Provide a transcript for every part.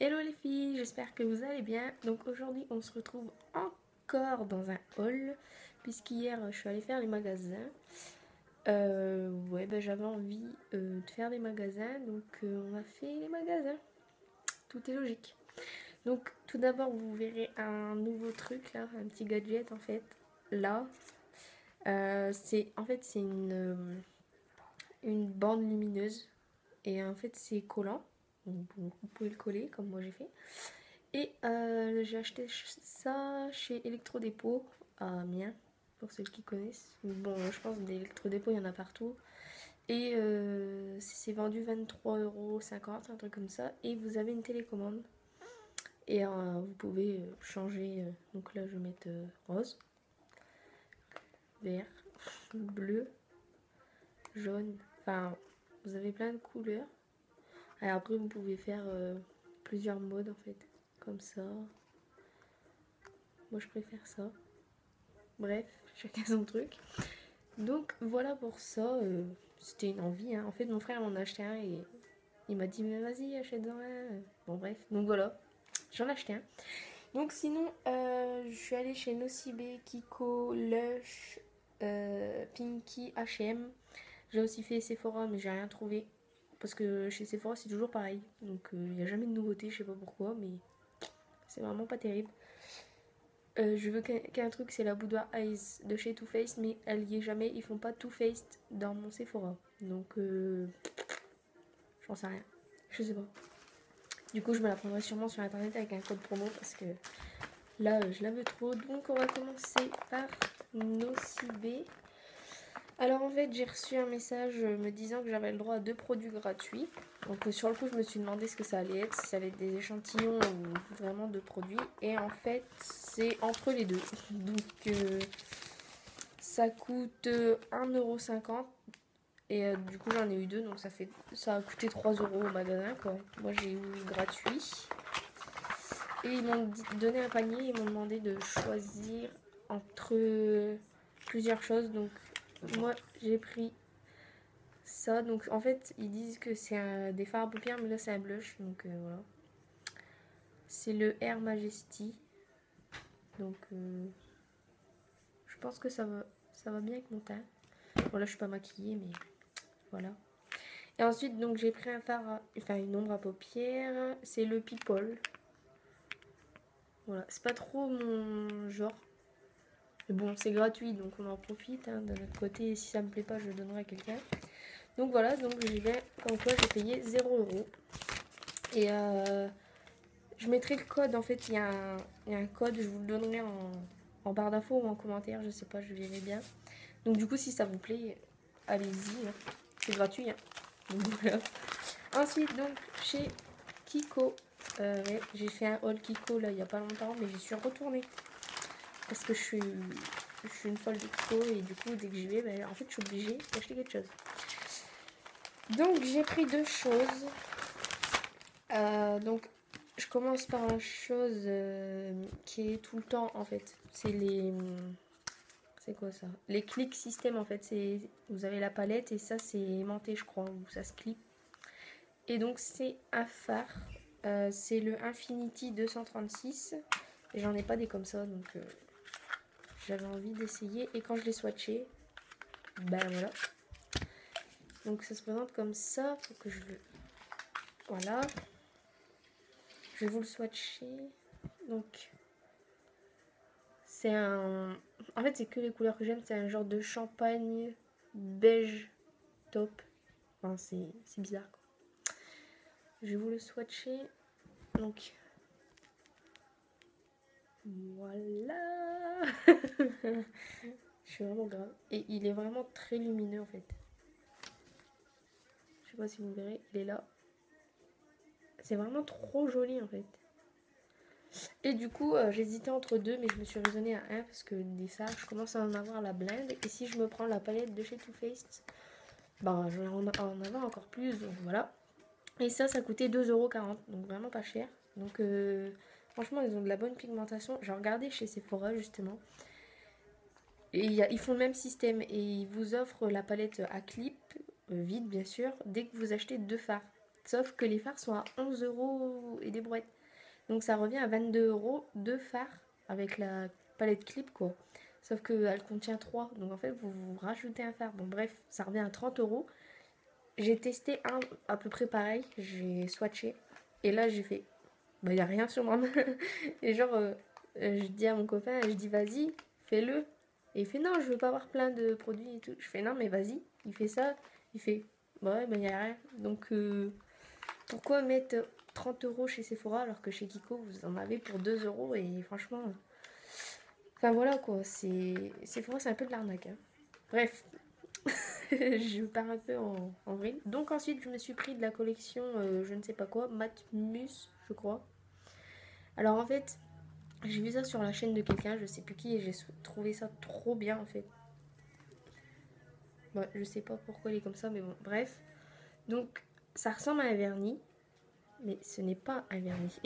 Hello les filles, j'espère que vous allez bien. Donc aujourd'hui on se retrouve encore dans un haul, puisqu'hier je suis allée faire les magasins. J'avais envie de faire des magasins, donc on a fait les magasins. Tout est logique. Donc tout d'abord vous verrez un nouveau truc là, un petit gadget en fait. Là, c'est une bande lumineuse et en fait c'est collant. Donc, vous pouvez le coller comme moi j'ai fait. Et j'ai acheté ça chez Electrodépôt à Amiens, pour ceux qui connaissent. Bon, je pense que des Electrodépôts, il y en a partout. Et c'est vendu 23,50 €, un truc comme ça. Et vous avez une télécommande. Et vous pouvez changer. Donc là, je vais mettre rose, vert, bleu, jaune. Enfin, vous avez plein de couleurs. Et après, vous pouvez faire plusieurs modes en fait. Comme ça. Moi, je préfère ça. Bref, chacun son truc. Donc voilà pour ça. C'était une envie. Hein. En fait, mon frère m'en a acheté un et il m'a dit mais vas-y, achète-en un. Bon, bref. Donc voilà, j'en ai acheté un. Donc sinon, je suis allée chez Nocibé, Kiko, Lush, Pinky, H&M. J'ai aussi fait Sephora, mais j'ai rien trouvé. Parce que chez Sephora, c'est toujours pareil. Donc il n'y a jamais de nouveauté, je sais pas pourquoi, mais c'est vraiment pas terrible. Je veux qu'un truc, c'est la Boudoir Eyes de chez Too Faced, mais elle y est jamais. Ils font pas Too Faced dans mon Sephora. Donc, j'en sais rien. Je sais pas. Du coup, je me la prendrai sûrement sur internet avec un code promo parce que là, je la veux trop. Donc, on va commencer par Nocibé. Alors, en fait, j'ai reçu un message me disant que j'avais le droit à 2 produits gratuits. Donc, sur le coup, je me suis demandé ce que ça allait être, si ça allait être des échantillons ou vraiment 2 produits. Et en fait, c'est entre les deux. Donc, ça coûte 1,50 € et du coup j'en ai eu 2 donc ça a coûté 3 € au magasin quoi. Moi j'ai eu gratuit et ils m'ont donné un panier, ils m'ont demandé de choisir entre plusieurs choses donc moi j'ai pris ça. Donc en fait ils disent que c'est des fards à paupières mais là c'est un blush donc voilà. C'est le Air Majesty donc je pense que ça va bien avec mon teint. Bon là je suis pas maquillée mais voilà. Et ensuite, donc j'ai pris une ombre à paupières. C'est le People. Voilà, c'est pas trop mon genre. Mais bon, c'est gratuit, donc on en profite. Hein, de notre côté, si ça me plaît pas, je le donnerai à quelqu'un. Donc voilà, donc j'y vais. Comme quoi, j'ai payé 0 €. Et je mettrai le code. En fait, il y a un code, je vous le donnerai en barre d'infos ou en commentaire. Je sais pas, je verrai bien. Donc du coup, si ça vous plaît, allez-y. Hein. C'est gratuit. Hein. Donc voilà. Ensuite, donc, chez Kiko, ouais, j'ai fait un haul Kiko là il y a pas longtemps, mais j'y suis retournée parce que je suis une folle de Kiko et du coup, dès que j'y vais, en fait, je suis obligée d'acheter quelque chose. Donc, j'ai pris 2 choses. Donc, je commence par la chose qui est tout le temps en fait. C'est les. C'est quoi ça? Les click system en fait. Vous avez la palette et ça, c'est aimanté, je crois, où ça se clique. Et donc c'est un phare, c'est le Infinity 236. Et j'en ai pas des comme ça, donc j'avais envie d'essayer. Et quand je l'ai swatché, ben voilà. Donc ça se présente comme ça, faut que je le... Voilà. Je vais vous le swatcher. Donc c'est un... En fait c'est que les couleurs que j'aime, c'est un genre de champagne beige top. Enfin c'est bizarre quoi. Je vais vous le swatcher. Donc voilà. Je suis vraiment grave. Et il est vraiment très lumineux en fait. Je sais pas si vous verrez, il est là. C'est vraiment trop joli en fait. Et du coup, j'hésitais entre deux, mais je me suis raisonnée à un parce que des fards, je commence à en avoir la blinde. Et si je me prends la palette de chez Too Faced, je vais en avoir encore plus. Donc voilà. Et ça coûtait 2,40 €. Donc vraiment pas cher. Donc franchement, ils ont de la bonne pigmentation. J'ai regardé chez Sephora justement. Et ils font le même système et ils vous offrent la palette à clip, vide bien sûr, dès que vous achetez 2 fards. Sauf que les fards sont à 11 € et des brouettes. Donc ça revient à 22 € de fards avec la palette clip quoi. Sauf qu'elle contient 3. Donc en fait vous rajoutez un fard. Bon bref, ça revient à 30 €. J'ai testé un à peu près pareil. J'ai swatché. Et là j'ai fait, bah y a rien sur ma main. Et genre je dis à mon copain, je dis vas-y, fais-le. Et il fait non, je veux pas avoir plein de produits et tout. Je fais non mais vas-y. Il fait ça. Il fait bah ouais, bah y a rien. Donc pourquoi mettre 30 € chez Sephora alors que chez Kiko vous en avez pour 2 € et franchement. Enfin voilà quoi, Sephora c'est un peu de l'arnaque. Hein. Bref, je pars un peu en vrille. Donc ensuite je me suis pris de la collection je ne sais pas quoi, Matmus je crois. Alors en fait, j'ai vu ça sur la chaîne de quelqu'un, je sais plus qui, et j'ai trouvé ça trop bien en fait. Ouais, je sais pas pourquoi il est comme ça, mais bon, bref. Donc ça ressemble à un vernis, mais ce n'est pas un vernis.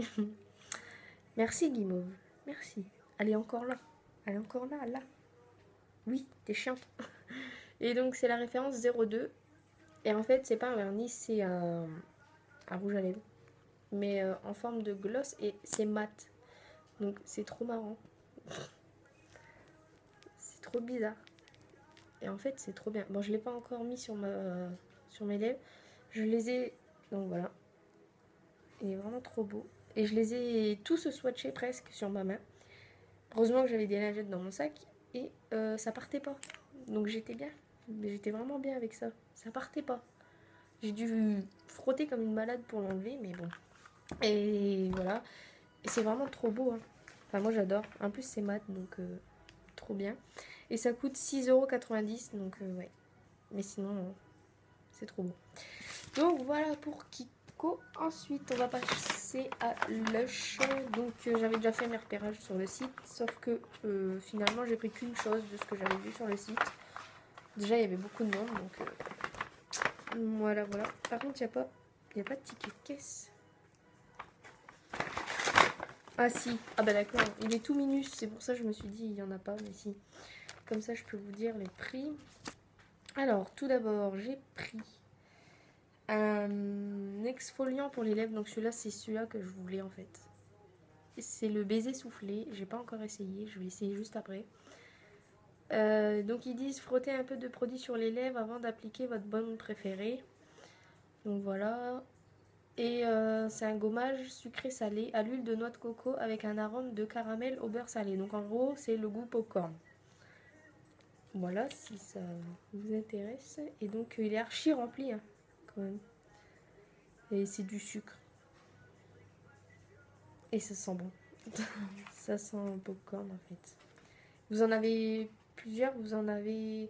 Merci Guimauve, merci. Elle est encore là. Elle est encore là, là. Oui, t'es chiante. Et donc c'est la référence 02. Et en fait c'est pas un vernis, c'est un rouge à lèvres. Mais en forme de gloss et c'est mat. Donc c'est trop marrant. C'est trop bizarre. Et en fait c'est trop bien. Bon je l'ai pas encore mis sur mes lèvres. Je les ai... Donc voilà. Il est vraiment trop beau. Et je les ai tous swatchés presque sur ma main. Heureusement que j'avais des lingettes dans mon sac. Et ça partait pas. Donc j'étais bien. J'étais vraiment bien avec ça. Ça partait pas. J'ai dû frotter comme une malade pour l'enlever. Mais bon. Et voilà. Et c'est vraiment trop beau. Hein. Enfin moi j'adore. En plus c'est mat. Donc trop bien. Et ça coûte 6,90 €. Donc ouais. Mais sinon c'est trop beau. Donc voilà pour Kiko. Ensuite on va passer à Lush. Donc j'avais déjà fait mes repérages sur le site. Sauf que finalement j'ai pris qu'une chose de ce que j'avais vu sur le site. Déjà il y avait beaucoup de monde. Donc voilà. Par contre il n'y a pas de ticket de caisse. Ah si. Ah bah d'accord. Il est tout minus. C'est pour ça que je me suis dit il n'y en a pas. Mais si. Comme ça je peux vous dire les prix. Alors tout d'abord j'ai pris un exfoliant pour les lèvres. Donc celui-là c'est celui-là que je voulais en fait. C'est le baiser soufflé. J'ai pas encore essayé. Je vais essayer juste après. Donc ils disent frotter un peu de produit sur les lèvres avant d'appliquer votre baume préféré. Donc voilà. Et c'est un gommage sucré salé à l'huile de noix de coco avec un arôme de caramel au beurre salé. Donc en gros c'est le goût popcorn. Voilà si ça vous intéresse. Et donc il est archi rempli hein, quand même. Et c'est du sucre. Et ça sent bon. Ça sent popcorn en fait. Vous en avez plusieurs. Vous avez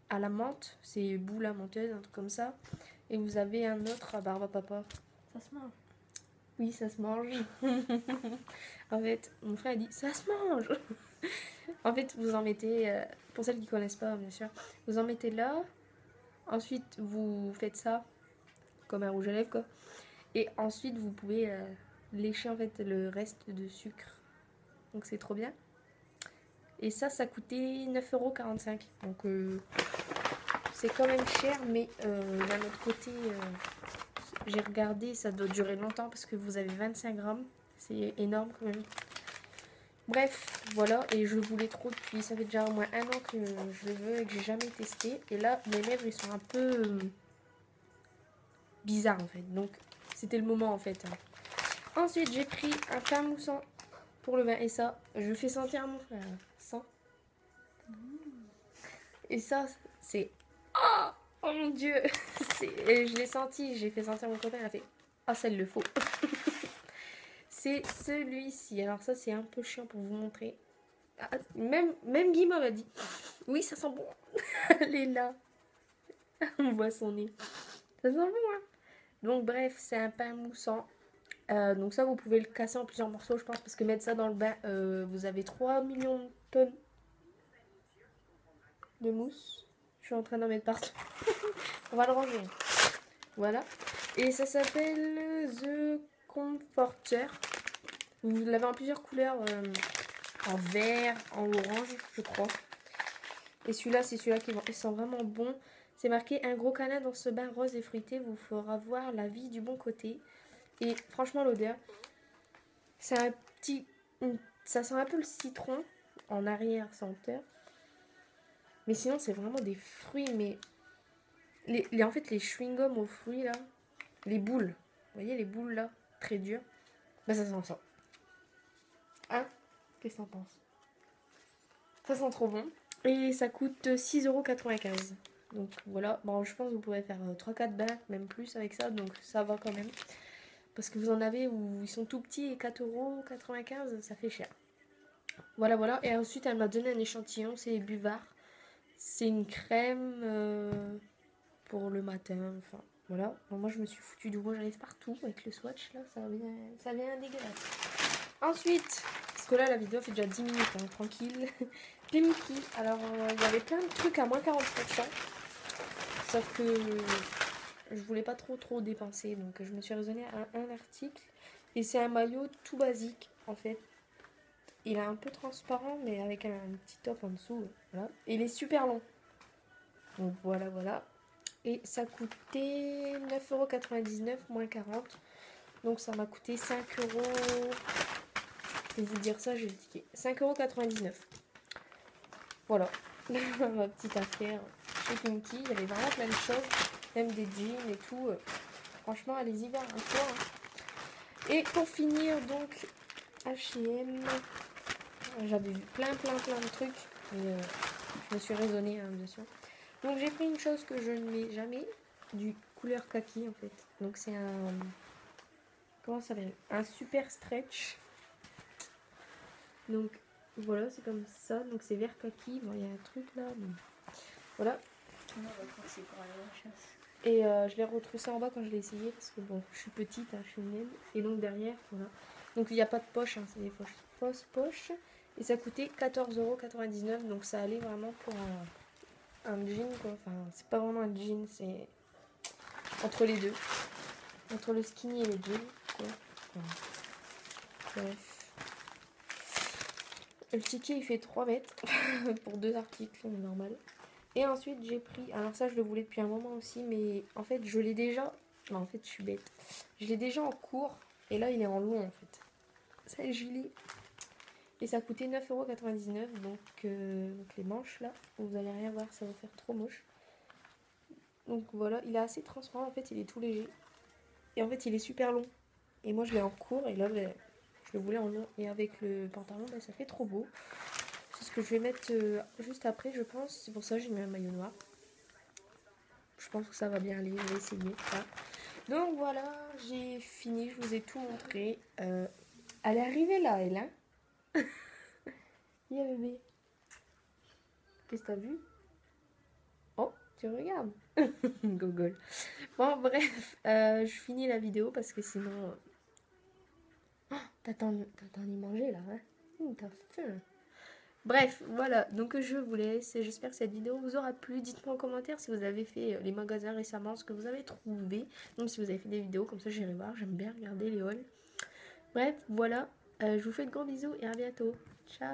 à la menthe. C'est boule à menteuse, un truc comme ça. Et vous avez un autre à barbe à papa. Ça se mange. Oui, ça se mange. En fait, mon frère a dit ça se mange. En fait, vous en mettez, pour celles qui ne connaissent pas, bien sûr, vous en mettez là. Ensuite, vous faites ça comme un rouge à lèvres, quoi. Et ensuite, vous pouvez lécher en fait le reste de sucre. Donc, c'est trop bien. Et ça coûtait 9,45 €. Donc, c'est quand même cher, mais d'un autre côté, j'ai regardé, ça doit durer longtemps parce que vous avez 25 grammes. C'est énorme quand même. Bref, voilà, et je voulais trop depuis, ça fait déjà au moins 1 an que je le veux et que j'ai jamais testé. Et là, mes lèvres, ils sont un peu bizarres en fait, donc c'était le moment en fait. Ensuite, j'ai pris un pain moussant pour le bain, et ça, je fais sentir à mon frère, ça. Et ça, c'est... Oh mon dieu. Et je l'ai senti, j'ai fait sentir à mon copain, il a fait... Ah, ça, il le faut. C'est celui-ci. Alors ça, c'est un peu chiant pour vous montrer. Ah, même Guy m'a dit. Oui, ça sent bon. Elle est là. On voit son nez. Ça sent bon, hein. Donc bref, c'est un pain moussant. Donc ça, vous pouvez le casser en plusieurs morceaux, je pense. Parce que mettre ça dans le bain, vous avez 3 millions de tonnes de mousse. Je suis en train d'en mettre partout. On va le ranger. Voilà. Et ça s'appelle The Comforter. Vous l'avez en plusieurs couleurs, en vert, en orange, je crois. Et celui-là, c'est celui-là qui sent vraiment bon. C'est marqué: un gros câlin dans ce bain rose et fruité vous fera voir la vie du bon côté. Et franchement, l'odeur, c'est un petit... Ça sent un peu le citron en arrière-senteur. Mais sinon, c'est vraiment des fruits, mais... en fait, les chewing-gums aux fruits, là, les boules, vous voyez les boules, là, très dures, bah ça sent ça. Hein? Qu'est-ce que t'en penses? Ça sent trop bon. Et ça coûte 6,95 €. Donc voilà, bon, je pense que vous pourrez faire 3-4 bains, même plus avec ça, donc ça va quand même. Parce que vous en avez où ils sont tout petits et 4,95 €, ça fait cher. Voilà, voilà. Et ensuite, elle m'a donné un échantillon, c'est Buvard. C'est une crème pour le matin, enfin voilà. Bon, moi, je me suis foutu du rouge à lèvres partout avec le swatch, là, ça vient dégueulasse. Ensuite, parce que là, la vidéo fait déjà 10 minutes, hein, tranquille. Pimki, alors il y avait plein de trucs à moins 40%. Sauf que je voulais pas trop dépenser, donc je me suis raisonnée à un article. Et c'est un maillot tout basique, en fait. Il est un peu transparent, mais avec un petit top en dessous. Voilà. Et il est super long. Donc voilà, voilà. Et ça coûtait 9,99 € moins 40. Donc ça m'a coûté 5 €. Je vais vous dire ça, j'ai le ticket. 5,99 €. Voilà. Ma petite affaire chez Pimki. Il y avait vraiment plein de choses. Même des jeans et tout. Franchement, allez-y voir un soir. Hein. Et pour finir, donc, H&M. J'avais vu plein de trucs. Et je me suis raisonnée, hein, bien sûr. Donc j'ai pris une chose que je ne mets jamais. Du couleur kaki, en fait. Donc c'est un... Comment ça s'appelle? Un super stretch. Donc voilà, c'est comme ça. Donc c'est vert kaki. Bon, il y a un truc là. Mais... Voilà. Et je l'ai retroussé en bas quand je l'ai essayé. Parce que bon, je suis petite, hein, je suis naine. Et donc derrière, voilà. Donc il n'y a pas de poche, hein, c'est des fausses poches. Et ça coûtait 14,99 €. Donc ça allait vraiment pour un jean, quoi. Enfin, c'est pas vraiment un jean, c'est entre les deux. Entre le skinny et le jean, quoi. Enfin, bref. Le ticket, il fait 3 mètres pour 2 articles, normal. Et ensuite, j'ai pris... Alors ça, je le voulais depuis un moment aussi, mais en fait, je l'ai déjà... Non, en fait, je suis bête. Je l'ai déjà en court, et là, il est en long, en fait. C'est le gilet. Et ça coûtait 9,99 €. Donc les manches, là, vous allez rien voir, ça va faire trop moche. Donc voilà, il est assez transparent, en fait, il est tout léger. Et en fait, il est super long. Et moi, je l'ai en court, et là, ben, je le voulais en long. Et avec le pantalon, ben, ça fait trop beau. C'est ce que je vais mettre juste après, je pense. C'est pour ça que j'ai mis un maillot noir. Je pense que ça va bien aller, je vais essayer ça. Donc voilà, j'ai fini, je vous ai tout montré. Elle est arrivée là, elle, hein. Yeah, bébé. Qu'est-ce que t'as vu? Oh, tu regardes. Gogol. Bon, bref, je finis la vidéo parce que sinon... Oh, t'attends d'y manger là, hein? T'as faim. Bref, voilà, donc je vous laisse. J'espère que cette vidéo vous aura plu. Dites-moi en commentaire si vous avez fait les magasins récemment, ce que vous avez trouvé. Même si vous avez fait des vidéos, comme ça j'irai voir. J'aime bien regarder les hauls. Bref, voilà. Je vous fais de gros bisous et à bientôt. Ciao.